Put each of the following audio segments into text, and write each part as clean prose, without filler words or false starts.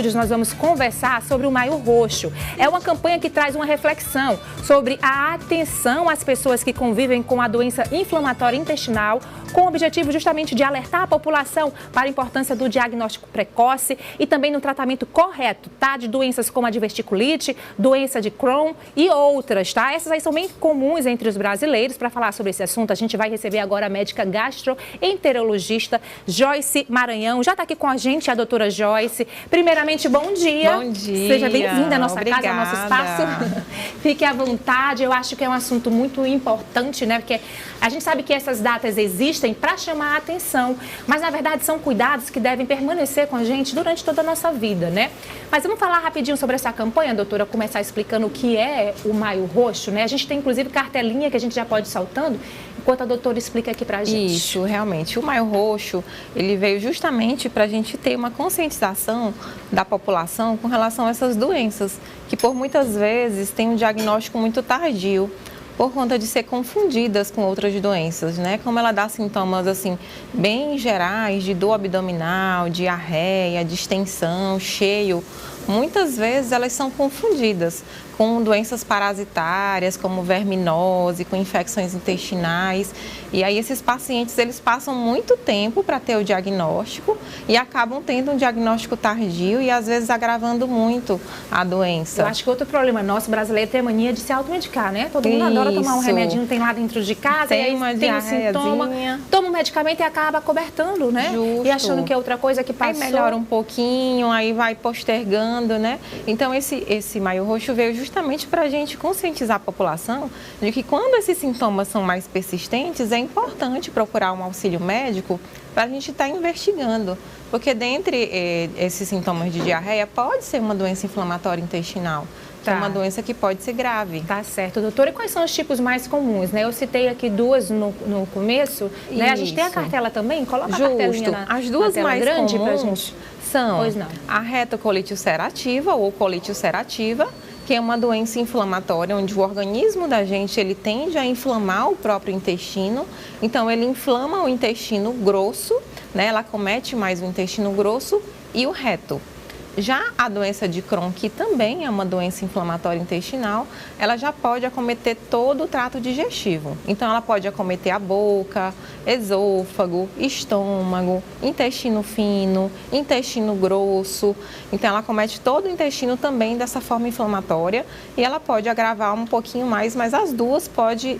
Nós vamos conversar sobre o Maio Roxo. É uma campanha que traz uma reflexão sobre a atenção às pessoas que convivem com a doença inflamatória intestinal, com o objetivo justamente de alertar a população para a importância do diagnóstico precoce e também no tratamento correto, tá? De doenças como a diverticulite, doença de Crohn e outras, tá? Essas aí são bem comuns entre os brasileiros. Para falar sobre esse assunto, a gente vai receber agora a médica gastroenterologista Joyce Maranhão. Já está aqui com a gente a doutora Joyce. Primeiramente, bom dia. Bom dia. Seja bem-vinda à nossa Obrigada. casa, ao nosso espaço. Fique à vontade. Eu acho que é um assunto muito importante, né? Porque a gente sabe que essas datas existem para chamar a atenção, mas na verdade são cuidados que devem permanecer com a gente durante toda a nossa vida, né? Mas vamos falar rapidinho sobre essa campanha, doutora, começar explicando o que é o Maio Roxo, né? A gente tem inclusive cartelinha que a gente já pode ir saltando, enquanto a doutora explica aqui pra gente. Isso, realmente. O Maio Roxo, ele veio justamente para a gente ter uma conscientização da população com relação a essas doenças, que por muitas vezes têm um diagnóstico muito tardio, por conta de ser confundidas com outras doenças, né? Como ela dá sintomas, assim, bem gerais, de dor abdominal, diarreia, distensão, cheio, muitas vezes elas são confundidas com doenças parasitárias, como verminose, com infecções intestinais. E aí esses pacientes, eles passam muito tempo para ter o diagnóstico e acabam tendo um diagnóstico tardio e às vezes agravando muito a doença. Eu acho que outro problema nosso brasileiro tem a mania de se automedicar, né? Todo mundo adora tomar um remedinho, tem lá dentro de casa, tem e aí uma tem um sintoma, toma um medicamento e acaba cobertando, né? Justo. E achando que é outra coisa que passou. Aí melhora um pouquinho, aí vai postergando, né? Então esse Maio Roxo veio justamente para a gente conscientizar a população de que quando esses sintomas são mais persistentes, é importante procurar um auxílio médico para a gente estar investigando. Porque dentre esses sintomas de diarreia, pode ser uma doença inflamatória intestinal. Tá. É uma doença que pode ser grave. Tá certo, doutora. E quais são os tipos mais comuns, né? Eu citei aqui duas no começo, né? A gente tem a cartela também? Coloca a cartelinha As duas na mais grande comuns pra gente. São Pois não. a retocolite ulcerativa ou colite ulcerativa, que é uma doença inflamatória, onde o organismo da gente ele tende a inflamar o próprio intestino. Então, ele inflama o intestino grosso, né? Ela acomete mais o intestino grosso e o reto. Já a doença de Crohn, que também é uma doença inflamatória intestinal, ela já pode acometer todo o trato digestivo. Então, ela pode acometer a boca, esôfago, estômago, intestino fino, intestino grosso. Então, ela acomete todo o intestino também dessa forma inflamatória e ela pode agravar um pouquinho mais, mas as duas podem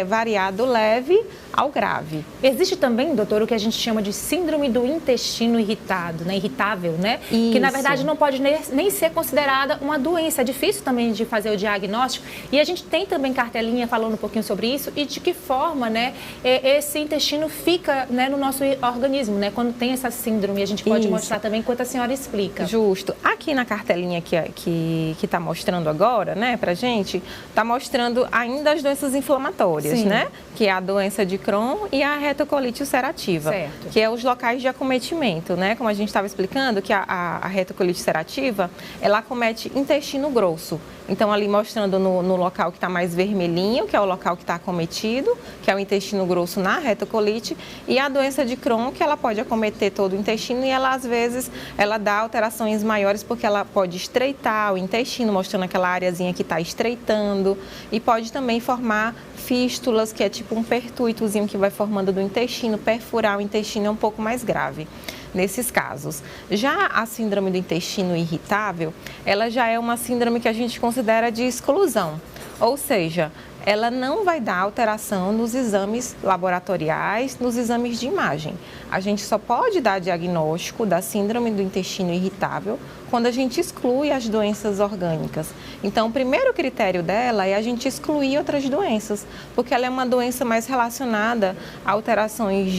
variar do leve ao grave. Existe também, doutor, o que a gente chama de síndrome do intestino irritado, né? Irritável, né? Isso. Que na verdade não pode nem ser considerada uma doença. É difícil também de fazer o diagnóstico. E a gente tem também cartelinha falando um pouquinho sobre isso e de que forma, né, esse intestino fica, né, no nosso organismo, né? Quando tem essa síndrome, a gente pode mostrar também enquanto a senhora explica. Justo. Aqui na cartelinha que está mostrando agora, né, pra gente, está mostrando ainda as doenças inflamatórias, Sim. né? Que é a doença de Crohn e a retocolite ulcerativa, certo. Que é os locais de acometimento, né? Como a gente estava explicando, que a retocolite ulcerativa, ela acomete intestino grosso. Então, ali mostrando no local que está mais vermelhinho, que é o local que está acometido, que é o intestino grosso na retocolite, e a doença de Crohn, que ela pode acometer todo o intestino e ela, às vezes, ela dá alterações maiores porque ela pode estreitar o intestino, mostrando aquela areazinha que está estreitando, e pode também formar fístulas, que é tipo um pertuitozinho que vai formando do intestino, perfurar o intestino é um pouco mais grave nesses casos. Já a síndrome do intestino irritável, ela já é uma síndrome que a gente considera de exclusão, ou seja, ela não vai dar alteração nos exames laboratoriais, nos exames de imagem. A gente só pode dar diagnóstico da síndrome do intestino irritável quando a gente exclui as doenças orgânicas. Então, o primeiro critério dela é a gente excluir outras doenças, porque ela é uma doença mais relacionada a alterações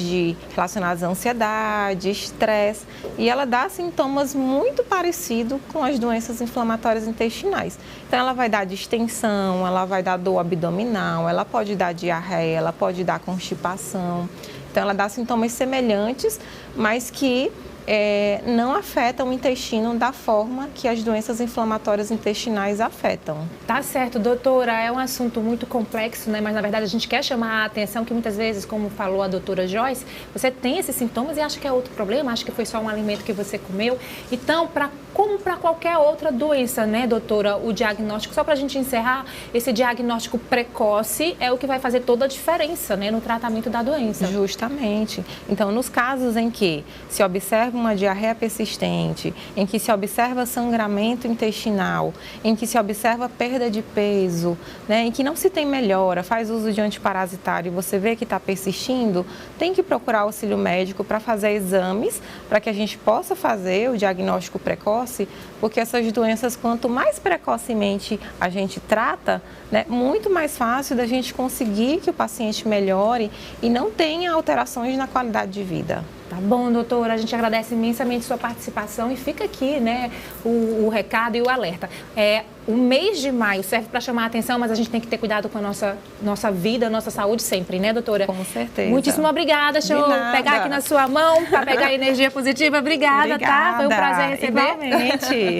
relacionadas à ansiedade, estresse, e ela dá sintomas muito parecidos com as doenças inflamatórias intestinais. Então, ela vai dar distensão, ela vai dar dor abdominal, ela pode dar diarreia, ela pode dar constipação. Então, ela dá sintomas semelhantes, mas que não afetam o intestino da forma que as doenças inflamatórias intestinais afetam. Tá certo, doutora, é um assunto muito complexo, né? Mas na verdade a gente quer chamar a atenção que muitas vezes, como falou a doutora Joyce, você tem esses sintomas e acha que é outro problema, acha que foi só um alimento que você comeu. Então, como para qualquer outra doença, né, doutora, o diagnóstico, só para a gente encerrar, esse diagnóstico precoce é o que vai fazer toda a diferença, né, no tratamento da doença. Justamente. Então, nos casos em que se observa uma diarreia persistente, em que se observa sangramento intestinal, em que se observa perda de peso, né, em que não se tem melhora, faz uso de antiparasitário e você vê que está persistindo, tem que procurar auxílio médico para fazer exames, para que a gente possa fazer o diagnóstico precoce, porque essas doenças, quanto mais precocemente a gente trata, né, muito mais fácil da gente conseguir que o paciente melhore e não tenha alterações na qualidade de vida. Tá bom, doutora, a gente agradece imensamente sua participação e fica aqui, né, o recado e o alerta. O mês de maio serve para chamar a atenção, mas a gente tem que ter cuidado com a nossa vida, nossa saúde sempre, né, doutora? Com certeza. Muitíssimo obrigada. Deixa eu pegar aqui na sua mão para pegar a energia positiva. Obrigada, tá? Foi um prazer receber. Igualmente.